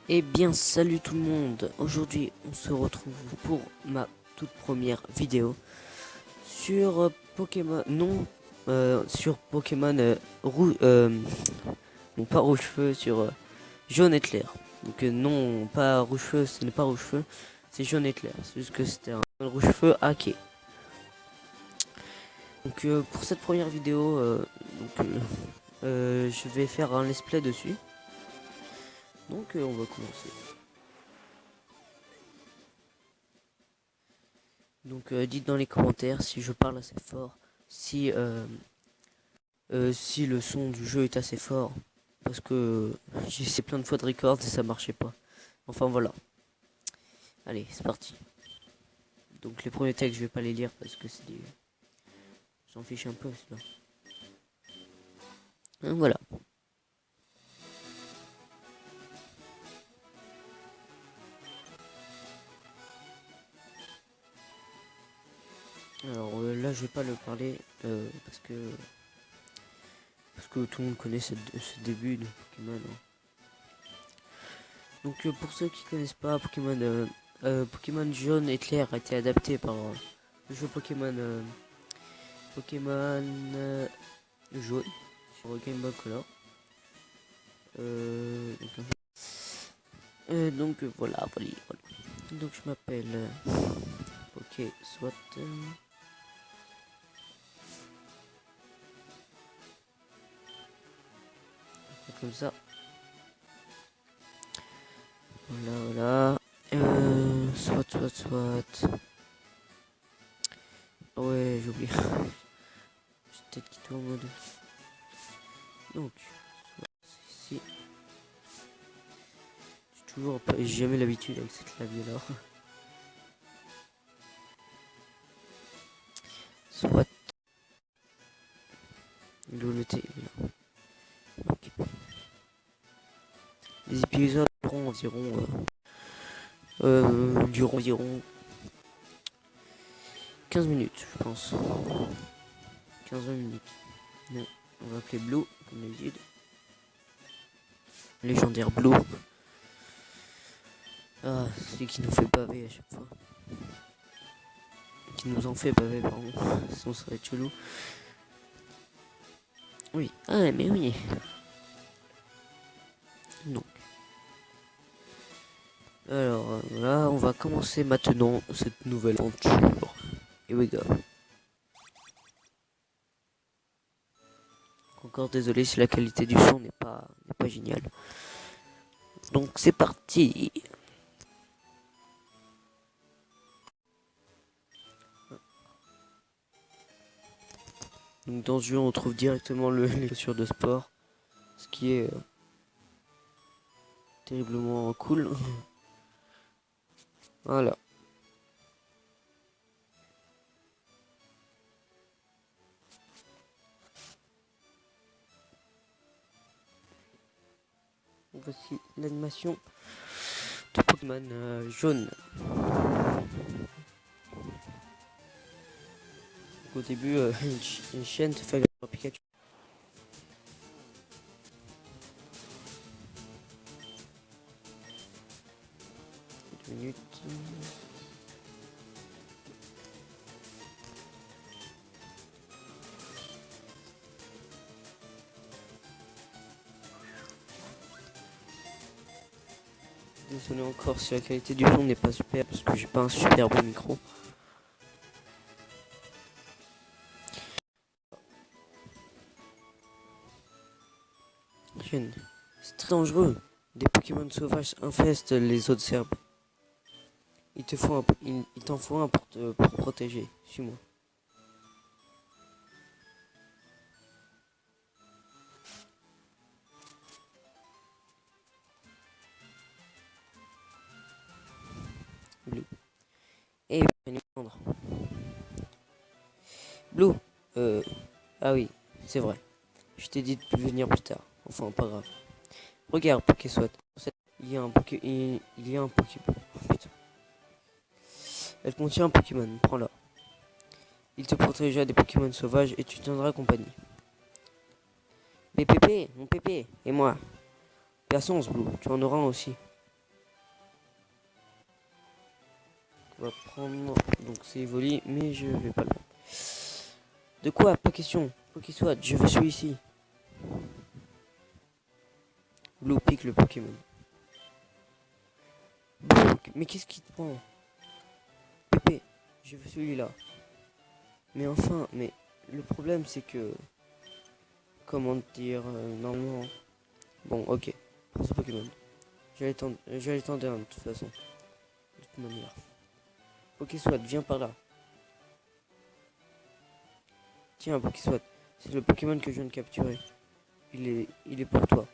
Eh bien salut tout le monde, aujourd'hui on se retrouve pour ma toute première vidéo sur Pokémon, non, sur Pokémon non pas rouge-feu, sur jaune éclair. Donc non, pas rouge-feu, ce n'est pas rouge-feu, c'est jaune éclair, c'est juste que c'était un rouge-feu hacké. Donc pour cette première vidéo, je vais faire un let's play dessus. Donc on va commencer. Donc dites dans les commentaires si je parle assez fort, si le son du jeu est assez fort, parce que j'ai essayé plein de fois de record et ça marchait pas. Enfin voilà. Allez, c'est parti. Donc les premiers textes je vais pas les lire parce que c'est des... J'en fiche un peu là. Donc voilà. Alors là je vais pas le parler parce que tout le monde connaît ce début de Pokémon. Hein. Donc pour ceux qui connaissent pas Pokémon jaune éclair a été adapté par le jeu Pokémon jaune sur Game Boy Color. Donc voilà. Donc je m'appelle Ok soit comme ça. Voilà. Soit. Ouais, j'ai oublié. J'ai peut-être quitté en mode. Donc, ici. J'ai jamais l'habitude avec cette clavier là. Soit. Le T. Okay. Les épisodes dureront environ 15 minutes, je pense. 15-20 minutes. Non, on va appeler Blue, comme d'habitude. Légendaire Blue. Ah, celui qui nous fait baver à chaque fois. Qui nous en fait baver, pardon. Sinon, ça va être chelou. Oui, ah, mais oui. Donc. Alors, là, on va commencer maintenant cette nouvelle aventure. Here we go. Encore désolé si la qualité du son n'est pas géniale. Donc, c'est parti. Donc dans ce jeu on trouve directement les chaussures de sport, ce qui est terriblement cool. Voilà. Voici l'animation de Pokémon jaune. Donc, au début, une chienne te fait un Pikachu. Minutes. Désolé encore si la qualité du son n'est pas super parce que j'ai pas un super bon micro. C'est très dangereux. Des Pokémon sauvages infestent les autres herbes. Il t'en faut un pour protéger. Suis-moi. Blue. Et prendre. Blue. Ah oui, c'est vrai. Je t'ai dit de venir plus tard. Enfin, pas grave. Regarde, Pokéswat. Il y a un Pokéball. Oh, putain. Elle contient un Pokémon. Prends-la. Il te protégera des Pokémon sauvages et tu tiendras compagnie. Mais Pépé, mon Pépé, et moi. Patience, Blue, tu en auras un aussi. On va prendre. Donc c'est Evoli, mais je vais pas le prendre. De quoi? Pas question. Pokéswat, je veux celui-ci. Blue pique le Pokémon. Mais qu'est-ce qui te prend? Pépé, je veux celui-là. Mais enfin, mais le problème c'est que. Comment dire, normalement. Bon, ok. Prends ce Pokémon. J'allais tenter de toute façon. De toute manière. Pokéswat, viens par là. Tiens, Pokéswat, c'est le Pokémon que je viens de capturer. Il est pour toi.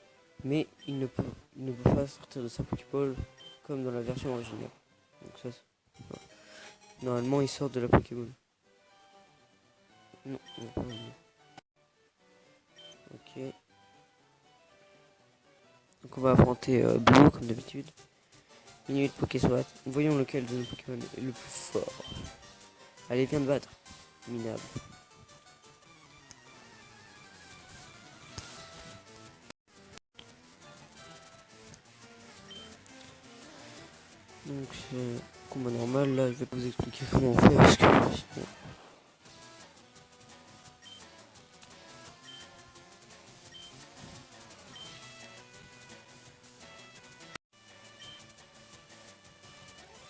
Mais il ne peut pas sortir de sa Pokéball comme dans la version originale. Donc ça, voilà. Normalement, il sort de la Pokéball. Non, il va pas venir. Ok. Donc on va affronter Blue comme d'habitude. Minute Pokéswat. Voyons lequel de nos Pokémon est le plus fort. Allez, viens te battre. Minable. Donc c'est combat normal. Là, je vais pas vous expliquer comment on fait parce que sinon...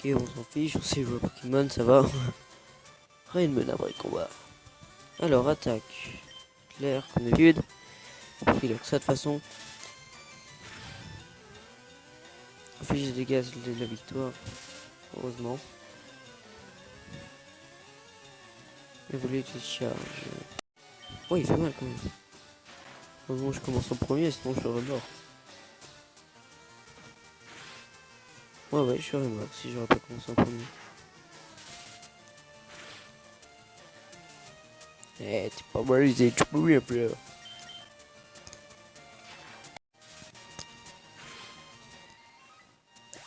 Ok, on s'en fiche, on sait jouer à Pokémon, ça va. Rien de menace après combat. Alors, attaque. Claire, comme d'habitude. Il a que ça de façon. Affiche des dégâts de la victoire. Heureusement. Évoluer de charge. Oh, il fait mal quand même. Heureusement, je commence en premier, sinon je serais mort. Ouais, je serais mort si j'aurais pas commencé en premier. Eh, t'es pas mal, tu peux bien plus.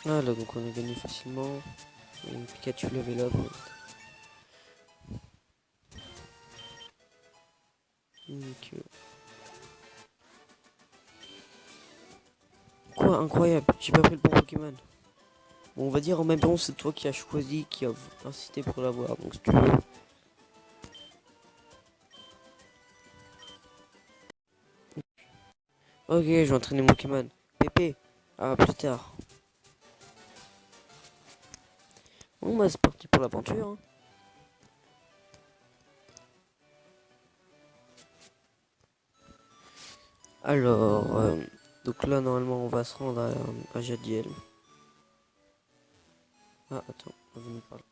Ah là, donc on a gagné facilement. Et une Pikachu level up. Donc, quoi, incroyable, j'ai pas pris le bon Pokémon. Bon, on va dire en même temps, c'est toi qui as choisi, qui a incité pour l'avoir. Donc si tu veux. Ok, je vais entraîner mon Pokémon. Pépé, à plus tard. Bon, bah c'est parti pour l'aventure. Hein. Alors, donc là, normalement, on va se rendre à Jadiel. Ah, attends, on va nous parler.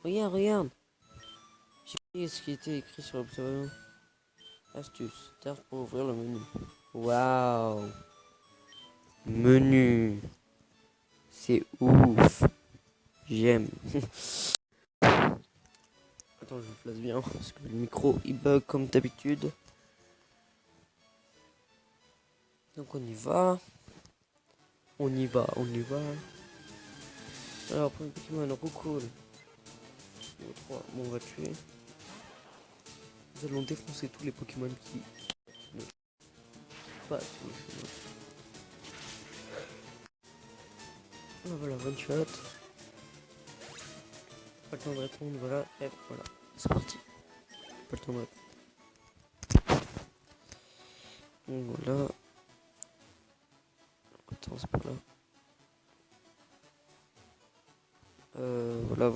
Regarde. J'ai ce qui était écrit sur l'observation. Astuce, tard pour ouvrir le menu. Waouh. Menu. C'est ouf. J'aime. Attends, je me place bien parce que le micro il bug comme d'habitude. Donc on y va. On y va. Alors, premier Pokémon, Roucoule. Niveau 3, bon, on va tuer. Nous allons défoncer tous les Pokémon qui ne pas sur le chemin. Ah, voilà, one shot. Pas le temps de répondre, voilà, et voilà. C'est parti. Pas le temps de répondre. Donc voilà. Attends, c'est pas là. Voilà.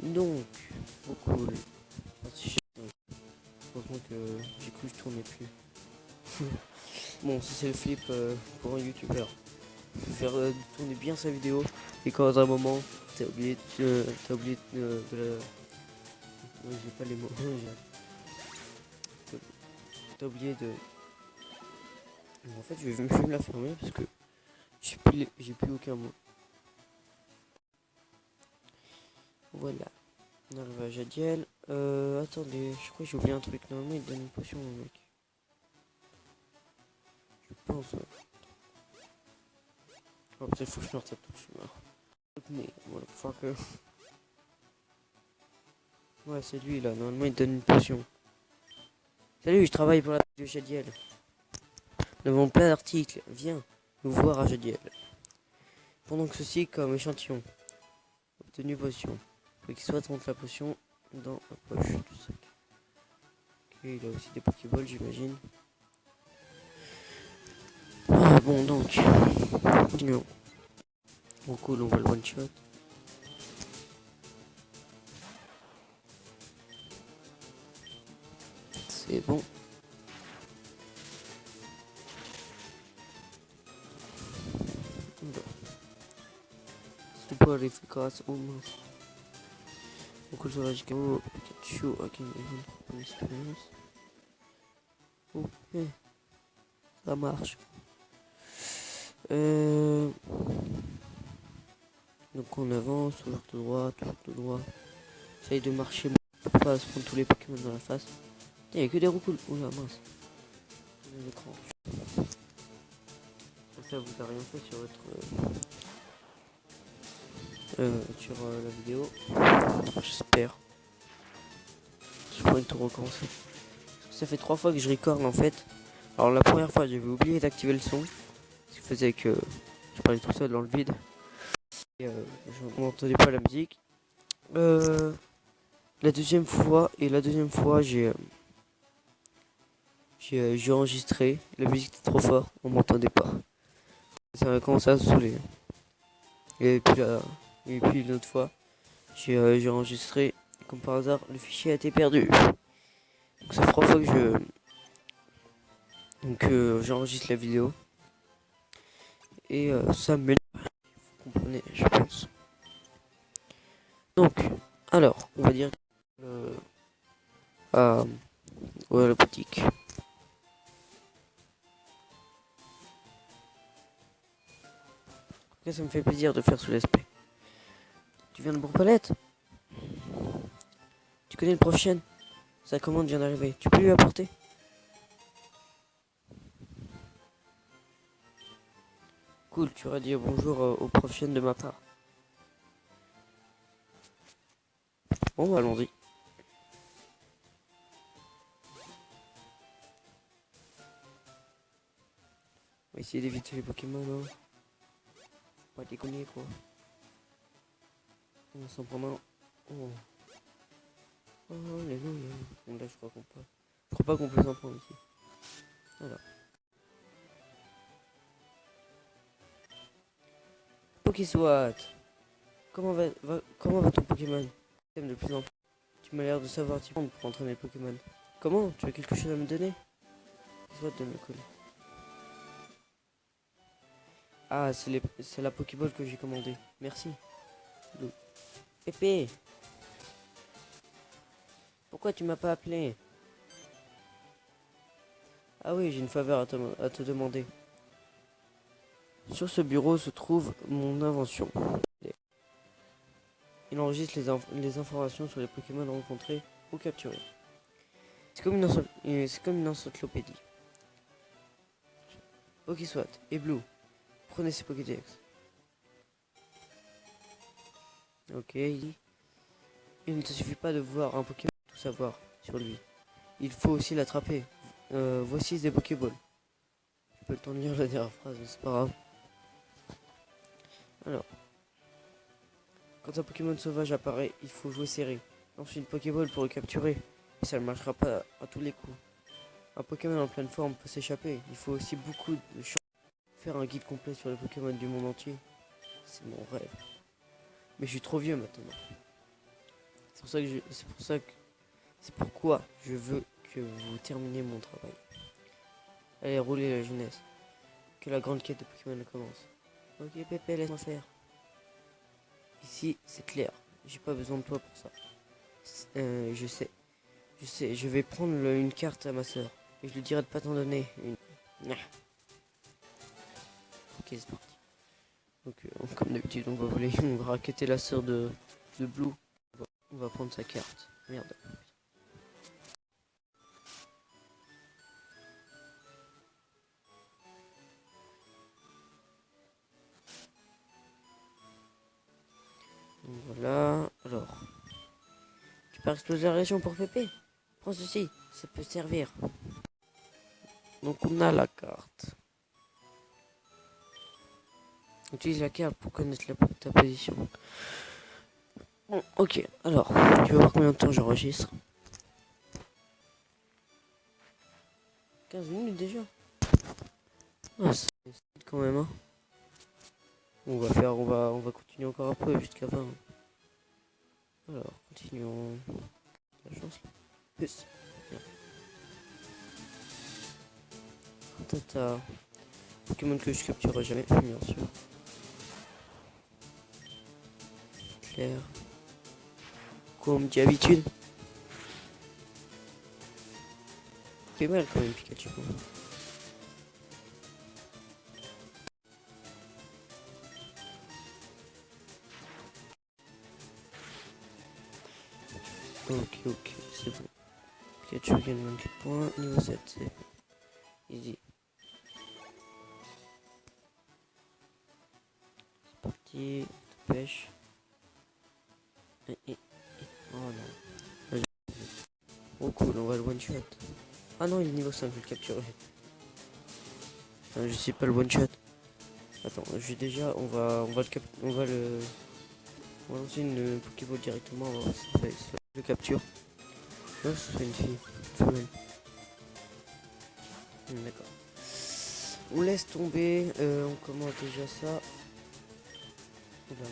Donc, beaucoup. Heureusement que j'ai cru que je tournais plus. Bon, ça c'est le flip pour un youtubeur. Faire tourner bien sa vidéo et quand à un moment t'as oublié de la... Ouais, j'ai pas les mots. T'as oublié de... En fait, je vais me la fermer parce que j'ai plus aucun mot. Voilà. On arrive à Jadiel. Attendez, je crois que j'ai oublié un truc. Normalement, il donne une potion au mec. Je pense. Ouais. Oh, peut-être faut que je meure cette touche. Mais voilà, faut que... Ouais, c'est lui là. Normalement, il donne une potion. Salut, je travaille pour la de Jadiel. Nous avons plein d'articles. Viens. Nouveau Rajadiel. Pendant que ceci comme échantillon. Obtenu potion. Faut qu'il soit entre la potion dans la poche du sac. Ok, il a aussi des Pokéballs, j'imagine. Ah, bon, donc. Continuons. Bon, cool, on va le one shot. C'est bon. Super efficace. Oh mince. Donc le sauvage Gamo, Pikachu, ok, une expérience. Ok, ça marche. Donc on avance, toujours tout droit, toujours tout droit. Essaye de marcher pour pas se prendre tous les Pokémon dans la face. Il n'y a que des roucoules. Oula mince. L'écran. Ça vous a rien fait sur votre sur la vidéo. J'espère. Je pourrais tout recommencer. Ça fait 3 fois que je record en fait. Alors la première fois j'avais oublié d'activer le son. Ce qui faisait que je parlais tout seul dans le vide. Et je n'entendais pas la musique. La deuxième fois j'ai enregistré. La musique était trop fort, on m'entendait pas. Ça a commencé à se saouler. Et puis une autre fois, j'ai enregistré. Comme par hasard, le fichier a été perdu. Donc ça fait 3 fois que j'enregistre la vidéo. Et ça m'énerve. Vous comprenez, je pense. Donc, alors, on va dire à la boutique. Ça me fait plaisir de faire sous l'aspect. Tu viens de Bourg-Palette? Tu connais le prochaine? Sa commande vient d'arriver. Tu peux lui apporter? Cool, tu auras dit bonjour au prochaine de ma part. Bon, bah, allons-y. On va essayer d'éviter les Pokémon, hein. Pas déconner, quoi. On va s'en prendre un. Oh. Oh, alléluia. Bon, là, je crois qu'on peut. Je crois pas qu'on peut s'en prendre ici. Voilà. Pokéswat. Comment va ton Pokémon? T'aimes de plus en plus. Tu m'as l'air de savoir t'y prendre pour entraîner le Pokémon. Comment? Tu as quelque chose à me donner? Soit de me coller. Ah, c'est la Pokéball que j'ai commandée. Merci. Pépé, pourquoi tu m'as pas appelé? Ah oui, j'ai une faveur à te demander. Sur ce bureau se trouve mon invention. Il enregistre les informations sur les Pokémon rencontrés ou capturés. C'est comme une encyclopédie. Pokéswat et Blue, prenez ces Pokédex. Ok, il ne te suffit pas de voir un Pokémon pour tout savoir sur lui. Il faut aussi l'attraper. Voici des Pokéballs. Je peux le temps de lire la dernière phrase, mais c'est pas grave. Alors, quand un Pokémon sauvage apparaît, il faut jouer serré. Lance une Pokéball pour le capturer, et ça ne marchera pas à tous les coups. Un Pokémon en pleine forme peut s'échapper. Il faut aussi beaucoup de chance. Faire un guide complet sur les Pokémon du monde entier, c'est mon rêve. Mais je suis trop vieux maintenant. C'est pourquoi je veux que vous terminiez mon travail. Allez, roulez la jeunesse. Que la grande quête de Pokémon commence. Ok Pépé, laisse-moi faire. Ici, c'est clair. J'ai pas besoin de toi pour ça. Je sais. Je vais prendre une carte à ma soeur. Et je lui dirai de pas t'en donner une. Ok, c'est parti. Donc, comme d'habitude, on va raqueter la soeur de Blue. On va prendre sa carte. Merde. Donc, voilà. Alors. Tu peux exploser la région pour Pépé. Prends ceci. Ça peut servir. Donc, on a la carte. Utilise la carte pour connaître ta position. Bon, ok, alors, je vais voir combien de temps j'enregistre. 15 minutes déjà. Ah, c'est vite quand même, hein. On va continuer encore un peu jusqu'à 20. Alors, continuons. La chance là. Plus. Bien. Tata. Pokémon que je capturerai jamais, bien sûr. Claire. Comme d'habitude. Fait mal quand même Pikachu. Ok, c'est bon. Pikachu gagne 24 points, niveau 7, c'est bon. Easy. C'est parti, pêche. Oh non. Oh cool, on va le one shot. Ah non, il est niveau 5, je vais le capturer. Enfin, je sais pas le one shot. Attends, j'ai déjà, on va lancer une Pokéball directement, on va voir si ça le capture. Non, ce serait une fille, une femelle. D'accord. On laisse tomber, on commence déjà ça. Oula,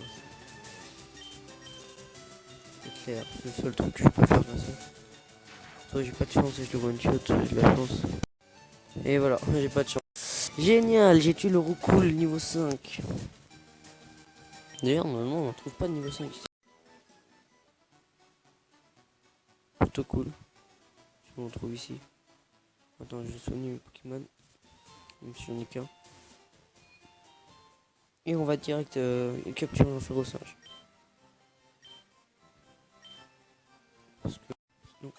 c'est clair, c'est le seul truc que je peux faire comme ça. Soit j'ai pas de chance et je le one shot, soit j'ai de la chance. Et voilà, j'ai pas de chance. Génial, j'ai tué le Roucoule niveau 5. D'ailleurs, normalement, on trouve pas de niveau 5 ici. Plutôt cool. Si on le trouve ici. Attends, je vais soigner mes Pokémon. Même si j'en ai qu'un. Et on va direct capturer un Férocinge. Parce que sinon,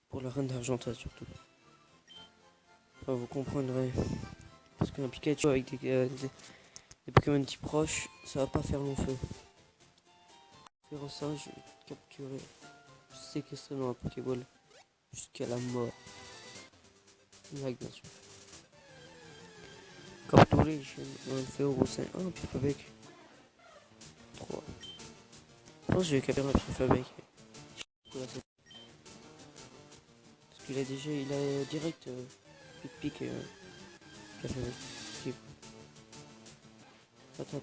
pour la reine d'Argenta surtout. Enfin, vous comprendrez. Parce qu'un Pikachu avec des Pokémon type roche, ça va pas faire long feu. Férocinge, je vais capturer. Je séquestrer dans la Pokéball jusqu'à la mort. Blague, bien sûr. Capturation, on fait au sein 1, puis avec 3. Je pense que je vais capturer un pif avec. Parce qu'il a déjà, il a direct pic avec. Attends.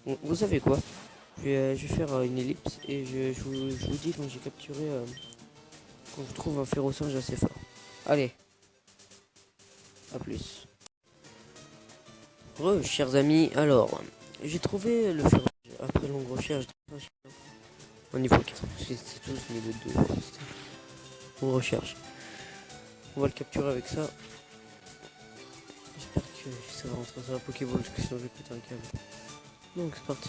Bon, vous savez quoi? Je vais faire une ellipse et je vous dis quand j'ai capturé, quand je trouve un Férocinge assez fort. Allez, à plus. Chers amis, alors, j'ai trouvé le Férocinge après longue recherche au niveau 4, c'est tous niveau 2. On recherche. On va le capturer avec ça. J'espère que ça va rentrer sur la Pokéball parce que sinon je vais péter un câble. Donc c'est parti.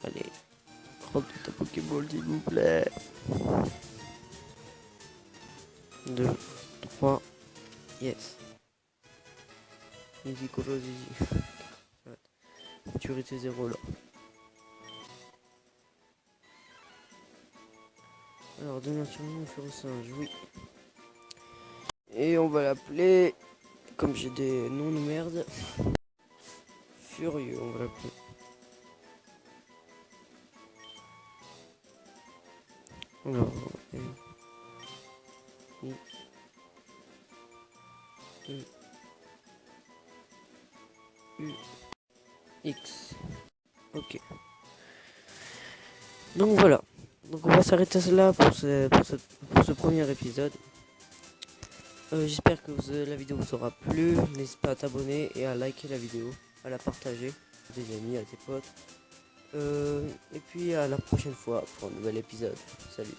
Allez, rentre ta Pokéball s'il vous plaît. 2, 3, yes. Easy Koro Zizi. Maturité 0 là. Alors, donne un surnom au Férocinge, oui. Et on va l'appeler, comme j'ai des noms de merde, Furieux, on va l'appeler. Alors, X. Ok. Donc voilà. Donc on va s'arrêter là pour ce premier épisode. J'espère que la vidéo vous aura plu. N'hésite pas à t'abonner et à liker la vidéo, à la partager à tes amis, à tes potes. Et puis à la prochaine fois pour un nouvel épisode. Salut.